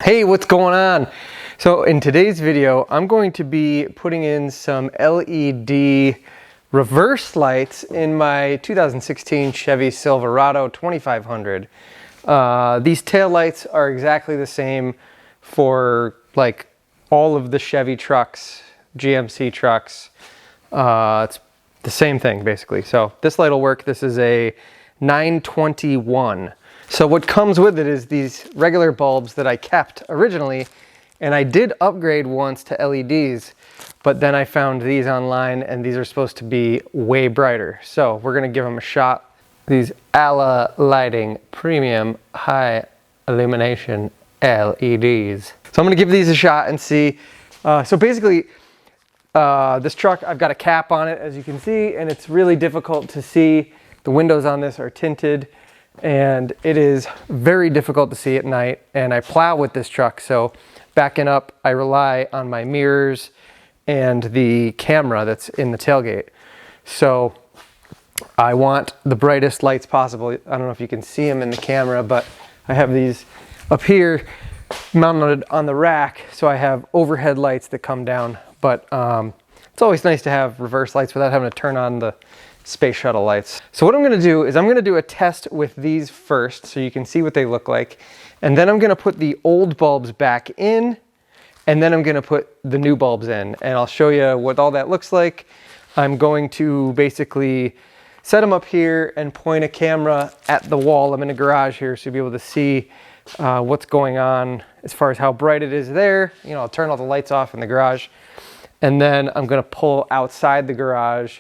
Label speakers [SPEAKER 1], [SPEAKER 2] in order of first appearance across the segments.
[SPEAKER 1] Hey, what's going on? So in today's video, I'm going to be putting in some LED reverse lights in my 2016 Chevy Silverado 2500. These tail lights are exactly the same for like all of the Chevy trucks, GMC trucks. It's the same thing basically. So this light will work. This is a 921. So what comes with it is these regular bulbs that I kept originally, and I did upgrade once to LEDs, but then I found these online and these are supposed to be way brighter. So we're gonna give them a shot. These ALLA lighting premium high illumination LEDs. So I'm gonna give these a shot and see. So basically, this truck, I've got a cap on it as you can see, and it's really difficult to see. The windows on this are tinted, and it is very difficult to see at night, and I plow with this truck, so backing up I rely on my mirrors and the camera that's in the tailgate. So I want the brightest lights possible. I don't know if you can see them in the camera, but I have these up here mounted on the rack, so I have overhead lights that come down, but it's always nice to have reverse lights without having to turn on the space shuttle lights. So what I'm gonna do is I'm gonna do a test with these first so you can see what they look like. And then I'm gonna put the old bulbs back in, and then I'm gonna put the new bulbs in. And I'll show you what all that looks like. I'm going to basically set them up here and point a camera at the wall. I'm in a garage here, so you'll be able to see what's going on as far as how bright it is there. You know, I'll turn all the lights off in the garage. And then I'm gonna pull outside the garage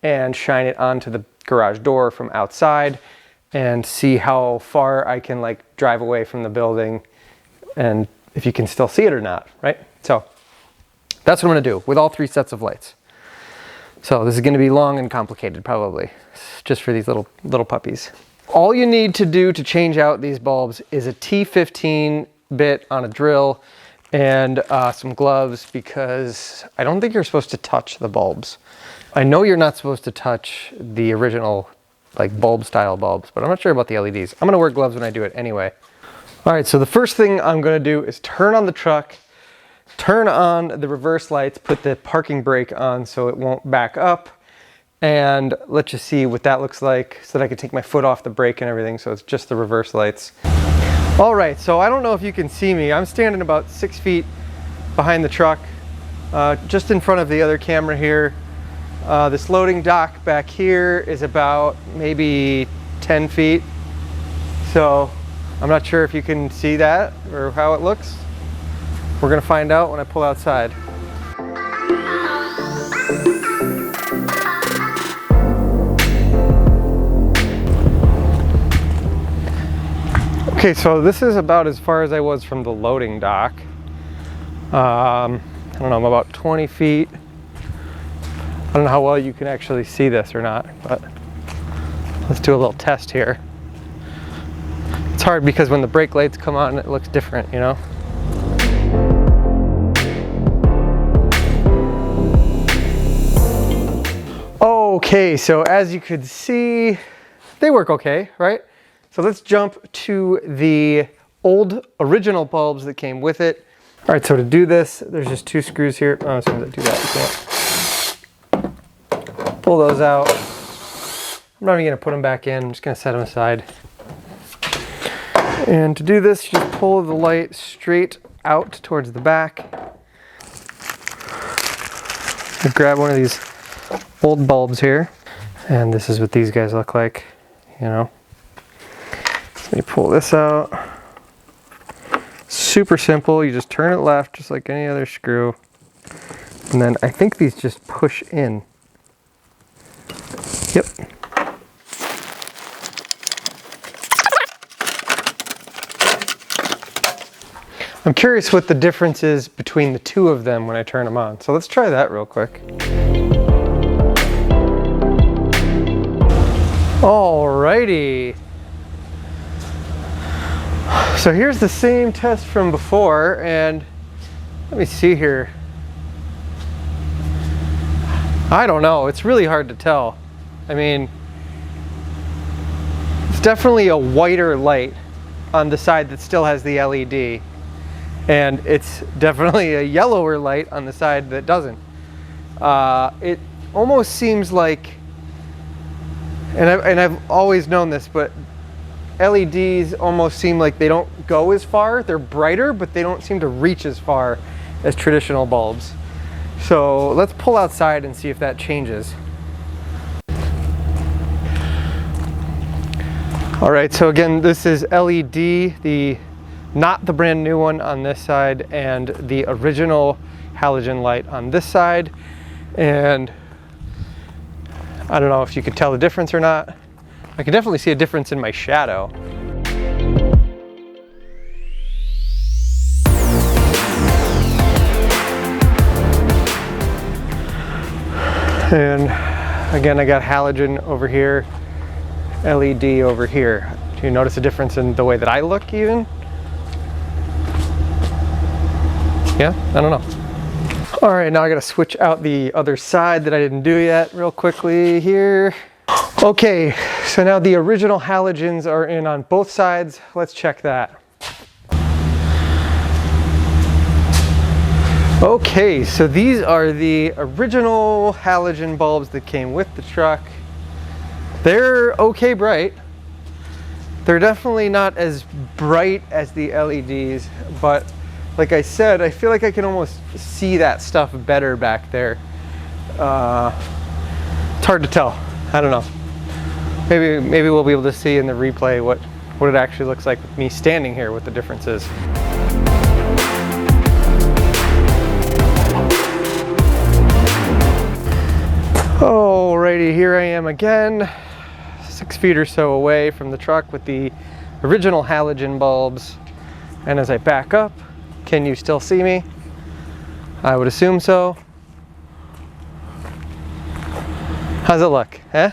[SPEAKER 1] and shine it onto the garage door from outside and see how far I can like drive away from the building and if you can still see it or not, right? So that's what I'm gonna do with all three sets of lights. So this is gonna be long and complicated probably, just for these little puppies. All you need to do to change out these bulbs is a T15 bit on a drill and some gloves, because I don't think you're supposed to touch the bulbs. I know you're not supposed to touch the original like bulb style bulbs, but I'm not sure about the LEDs. I'm gonna wear gloves when I do it anyway. All right, so the first thing I'm gonna do is turn on the truck, turn on the reverse lights, put the parking brake on so it won't back up, and let you see what that looks like so that I can take my foot off the brake and everything, so it's just the reverse lights. All right, so I don't know if you can see me. I'm standing about 6 feet behind the truck, just in front of the other camera here. This loading dock back here is about maybe 10 feet. So I'm not sure if you can see that or how it looks. We're gonna find out when I pull outside. Okay, so this is about as far as I was from the loading dock. I don't know, I'm about 20 feet. I don't know how well you can actually see this or not, but let's do a little test here. It's hard because when the brake lights come on, it looks different, you know? Okay, so as you could see, they work okay, right? So let's jump to the old original bulbs that came with it. All right, so to do this, there's just two screws here. Oh, as soon as I do that, you can't. Pull those out. I'm not even gonna put them back in, I'm just gonna set them aside. And to do this, you just pull the light straight out towards the back. You grab one of these old bulbs here, and this is what these guys look like, you know. Let me pull this out. Super simple, you just turn it left just like any other screw. And then I think these just push in. Yep. I'm curious what the difference is between the two of them when I turn them on. So let's try that real quick. Alrighty. So here's the same test from before, and let me see here. I don't know, it's really hard to tell. I mean, it's definitely a whiter light on the side that still has the LED. And it's definitely a yellower light on the side that doesn't. It almost seems like, and I've always known this, but LEDs almost seem like they don't go as far. They're brighter, but they don't seem to reach as far as traditional bulbs. So let's pull outside and see if that changes. All right, so again, this is LED, not the brand new one on this side, and the original halogen light on this side. And I don't know if you could tell the difference or not. I can definitely see a difference in my shadow. And again, I got halogen over here, LED over here. Do you notice a difference in the way that I look even? Yeah, I don't know. All right, now I gotta switch out the other side that I didn't do yet real quickly here. Okay, so now the original halogens are in on both sides. Let's check that. Okay, so these are the original halogen bulbs that came with the truck. They're okay bright. They're definitely not as bright as the LEDs, but like I said, I feel like I can almost see that stuff better back there. It's hard to tell. I don't know. Maybe we'll be able to see in the replay what it actually looks like with me standing here, what the difference is. Alrighty, here I am again, 6 feet or so away from the truck with the original halogen bulbs. And as I back up, can you still see me? I would assume so. How's it look, eh?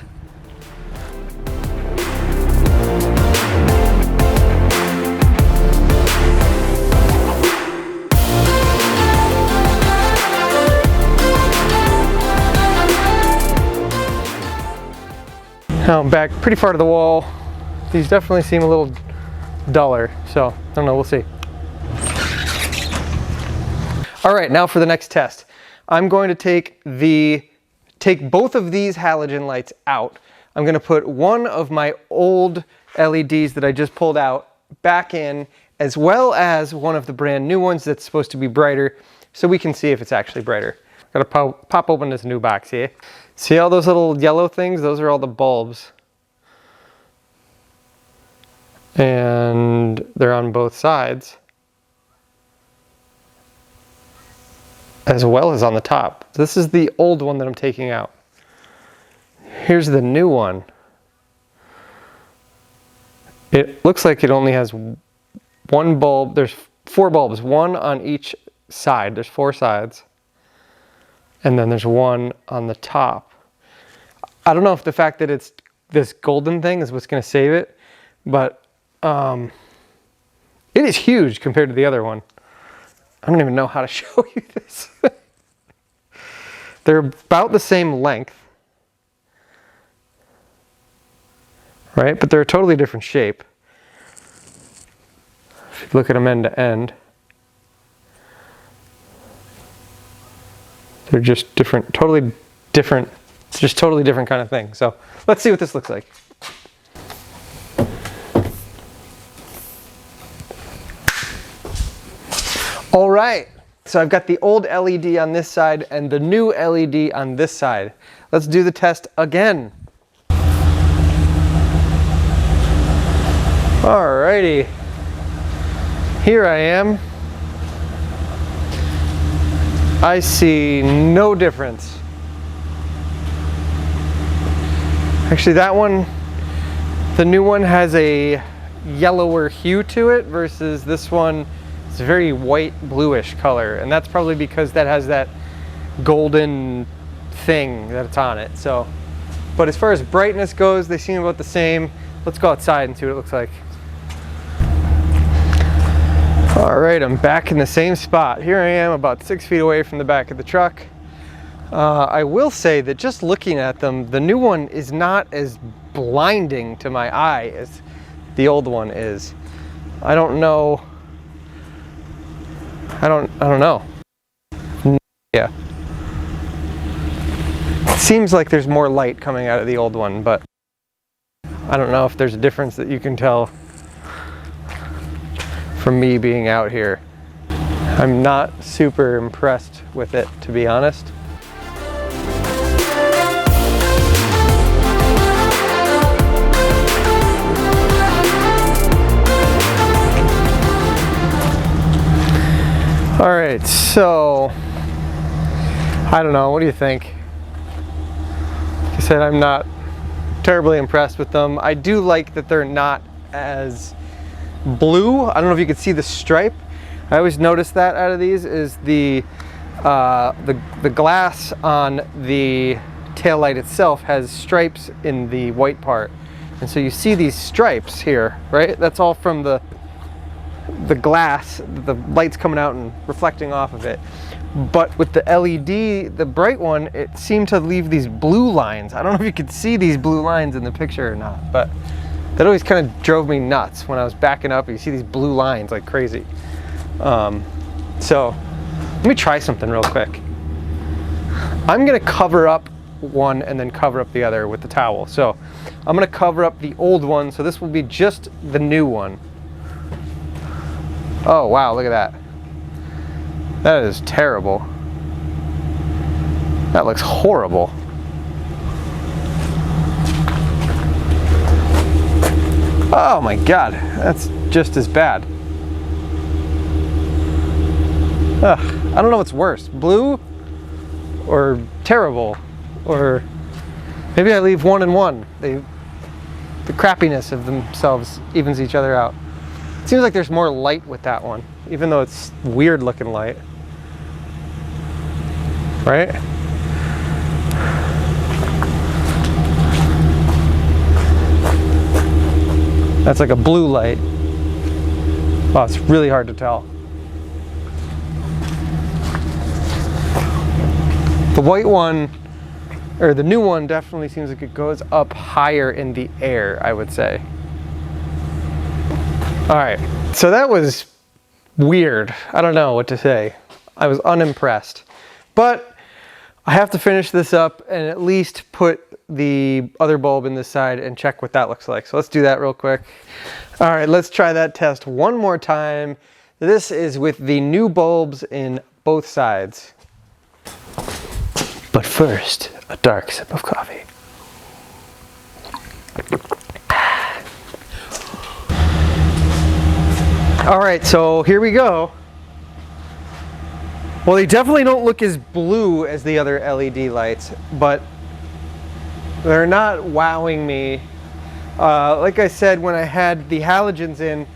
[SPEAKER 1] Now I'm back pretty far to the wall. These definitely seem a little duller, so I don't know, we'll see. All right, now for the next test. I'm going to take both of these halogen lights out. I'm gonna put one of my old LEDs that I just pulled out back in, as well as one of the brand new ones that's supposed to be brighter, so we can see if it's actually brighter. Gotta pop open this new box here. See all those little yellow things? Those are all the bulbs. And they're on both sides, as well as on the top. This is the old one that I'm taking out. Here's the new one. It looks like it only has one bulb. There's 4 bulbs, one on each side. There's 4 sides. And then there's one on the top. I don't know if the fact that it's this golden thing is what's gonna save it, but it is huge compared to the other one. I don't even know how to show you this. They're about the same length, right? But they're a totally different shape. If you look at them end to end, they're just different, totally different, just totally different kind of thing. So let's see what this looks like. All right, so I've got the old LED on this side and the new LED on this side. Let's do the test again. Alrighty, here I am. I see no difference. Actually, that one, the new one has a yellower hue to it versus this one. It's a very white bluish color, and that's probably because that has that golden thing that's on it. So, but as far as brightness goes, they seem about the same. Let's go outside and see what it looks like. All right, I'm back in the same spot. Here I am about 6 feet away from the back of the truck. I will say that just looking at them, the new one is not as blinding to my eye as the old one is. I don't know. I don't know. Yeah. It seems like there's more light coming out of the old one, but I don't know if there's a difference that you can tell from me being out here. I'm not super impressed with it, to be honest. All right, so I don't know, what do you think? Like I said, I'm not terribly impressed with them. I do like that they're not as blue. I don't know if you can see the stripe. I always notice that out of these is the glass on the taillight itself has stripes in the white part. And so you see these stripes here, right? That's all from the glass, the light's coming out and reflecting off of it. But with the LED, the bright one, it seemed to leave these blue lines. I don't know if you could see these blue lines in the picture or not, but that always kind of drove me nuts when I was backing up. You see these blue lines like crazy. So let me try something real quick. I'm gonna cover up one and then cover up the other with the towel. So I'm gonna cover up the old one, so this will be just the new one. Oh wow, look at that. That is terrible. That looks horrible. Oh my God, that's just as bad. Ugh, I don't know what's worse, blue or terrible, or maybe I leave one and one. The crappiness of themselves evens each other out. It seems like there's more light with that one, even though it's weird looking light. Right? That's like a blue light. Wow, it's really hard to tell. The white one, or the new one, definitely seems like it goes up higher in the air, I would say. All right, so that was weird. I don't know what to say. I was unimpressed. But I have to finish this up and at least put the other bulb in this side and check what that looks like. So let's do that real quick. All right, let's try that test one more time. This is with the new bulbs in both sides. But first, a dark sip of coffee. All right, so here we go. Well, they definitely don't look as blue as the other LED lights, but they're not wowing me. Like I said, when I had the halogens in,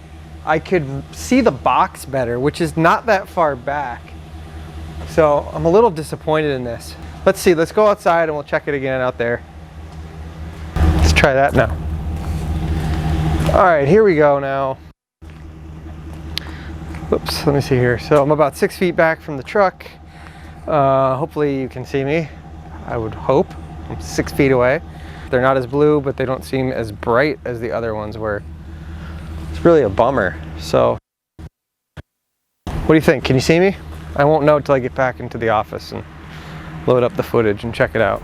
[SPEAKER 1] I could see the box better, which is not that far back. So I'm a little disappointed in this. Let's see, let's go outside and we'll check it again out there. Let's try that now. All right, here we go now. Oops, let me see here. So I'm about 6 feet back from the truck. Hopefully you can see me. I would hope. I'm 6 feet away. They're not as blue, but they don't seem as bright as the other ones were. It's really a bummer. So what do you think? Can you see me? I won't know until I get back into the office and load up the footage and check it out.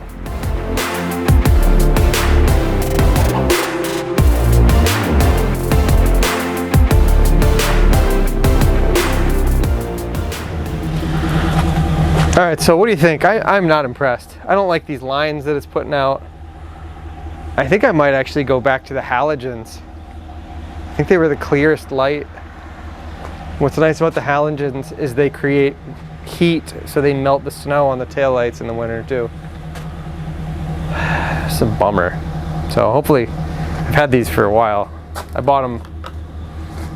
[SPEAKER 1] All right, so what do you think? I'm not impressed. I don't like these lines that it's putting out. I think I might actually go back to the halogens. I think they were the clearest light. What's nice about the halogens is they create heat, so they melt the snow on the taillights in the winter too. It's a bummer. So hopefully, I've had these for a while. I bought them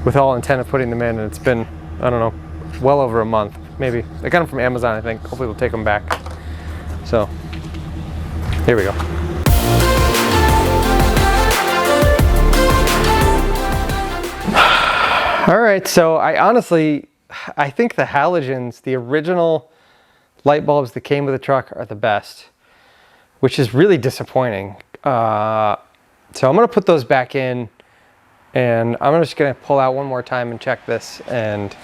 [SPEAKER 1] with all intent of putting them in, and it's been, I don't know, well over a month. Maybe. I got them from Amazon, I think. Hopefully we'll take them back. So, here we go. All right, so I think the halogens, the original light bulbs that came with the truck, are the best, which is really disappointing. So I'm gonna put those back in, and I'm just gonna pull out one more time and check this, and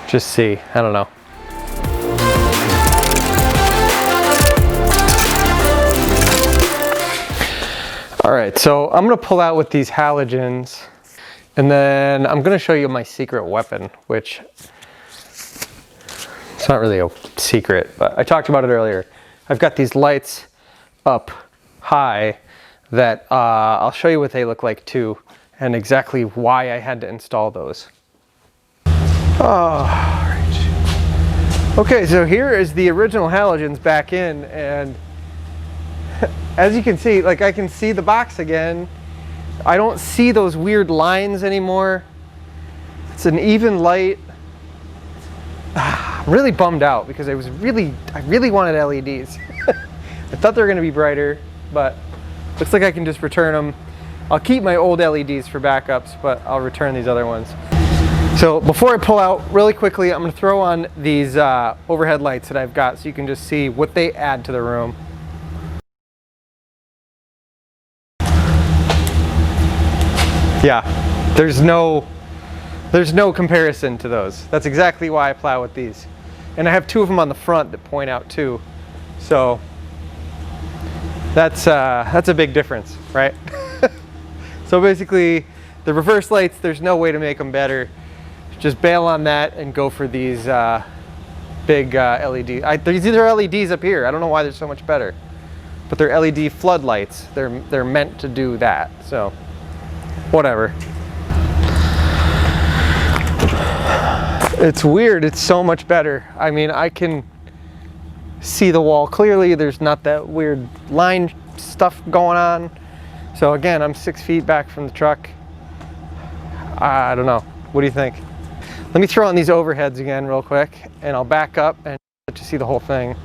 [SPEAKER 1] just see. I don't know. All right, so I'm gonna pull out with these halogens, and then I'm gonna show you my secret weapon, which it's not really a secret, but I talked about it earlier. I've got these lights up high that I'll show you what they look like too, and exactly why I had to install those. All right. Okay, so here is the original halogens back in, and as you can see, like I can see the box again. I don't see those weird lines anymore. It's an even light. I'm really bummed out because I really wanted LEDs. I thought they were gonna be brighter, but looks like I can just return them. I'll keep my old LEDs for backups, but I'll return these other ones. So before I pull out, really quickly, I'm gonna throw on these overhead lights that I've got so you can just see what they add to the room. Yeah, there's no comparison to those. That's exactly why I plow with these. And I have two of them on the front that point out too. So that's a big difference, right? So basically the reverse lights, there's no way to make them better. Just bail on that and go for these big LED. These are LEDs up here. I don't know why they're so much better, but they're LED floodlights. They're meant to do that, so whatever. It's weird, it's so much better. I mean, I can see the wall clearly. There's not that weird line stuff going on. So again, I'm 6 feet back from the truck. I don't know, what do you think? Let me throw on these overheads again real quick, and I'll back up and let you see the whole thing.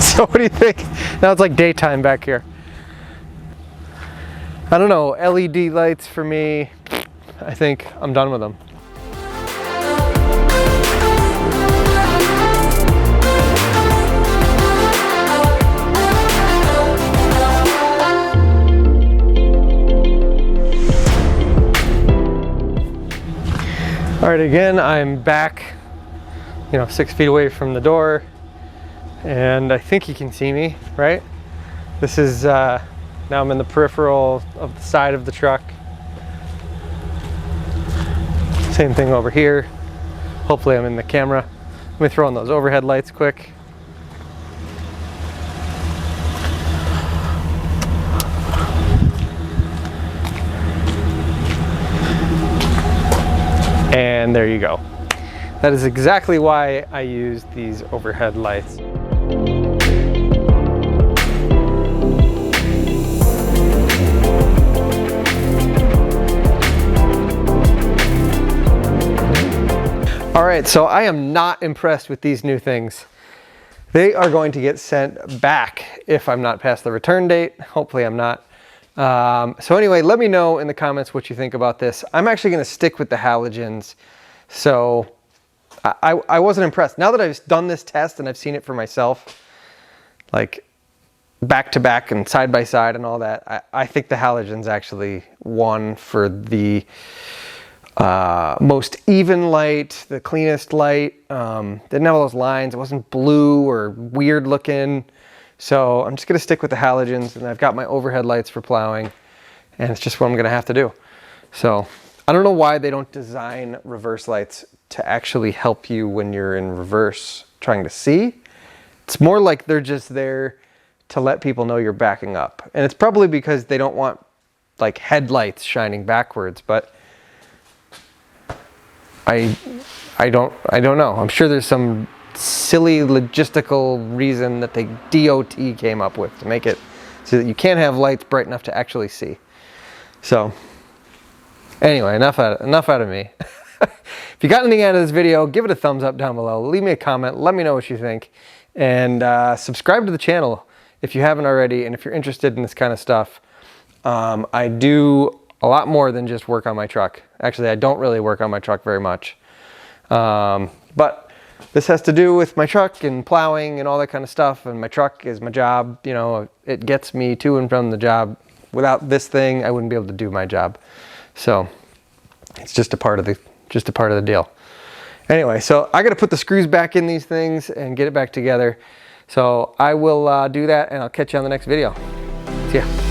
[SPEAKER 1] So what do you think? Now it's like daytime back here. I don't know, LED lights for me, I think I'm done with them. All right, again, I'm back, 6 feet away from the door, and I think you can see me, right? This is, now I'm in the peripheral of the side of the truck. Same thing over here. Hopefully I'm in the camera. Let me throw on those overhead lights quick. And there you go. That is exactly why I use these overhead lights. All right, so I am not impressed with these new things. They are going to get sent back if I'm not past the return date. Hopefully I'm not. So anyway, let me know in the comments what you think about this. I'm actually gonna stick with the halogens. So I wasn't impressed. Now that I've done this test and I've seen it for myself, like back to back and side by side and all that, I think the halogens actually won for the most even light, the cleanest light. Didn't have all those lines. It wasn't blue or weird looking. So I'm just gonna stick with the halogens, and I've got my overhead lights for plowing, and it's just what I'm gonna have to do. So I don't know why they don't design reverse lights to actually help you when you're in reverse trying to see. It's more like they're just there to let people know you're backing up. And it's probably because they don't want like headlights shining backwards, but I don't know. I'm sure there's some silly logistical reason that the DOT came up with to make it so that you can't have lights bright enough to actually see. So anyway, enough out of me. If you got anything out of this video, give it a thumbs up down below. Leave me a comment. Let me know what you think. And subscribe to the channel if you haven't already. And if you're interested in this kind of stuff, I do a lot more than just work on my truck. Actually, I don't really work on my truck very much. But this has to do with my truck and plowing and all that kind of stuff. And my truck is my job. You know, it gets me to and from the job. Without this thing, I wouldn't be able to do my job. So it's just a part of the deal. Anyway, so I got to put the screws back in these things and get it back together. So I will do that, and I'll catch you on the next video. See ya.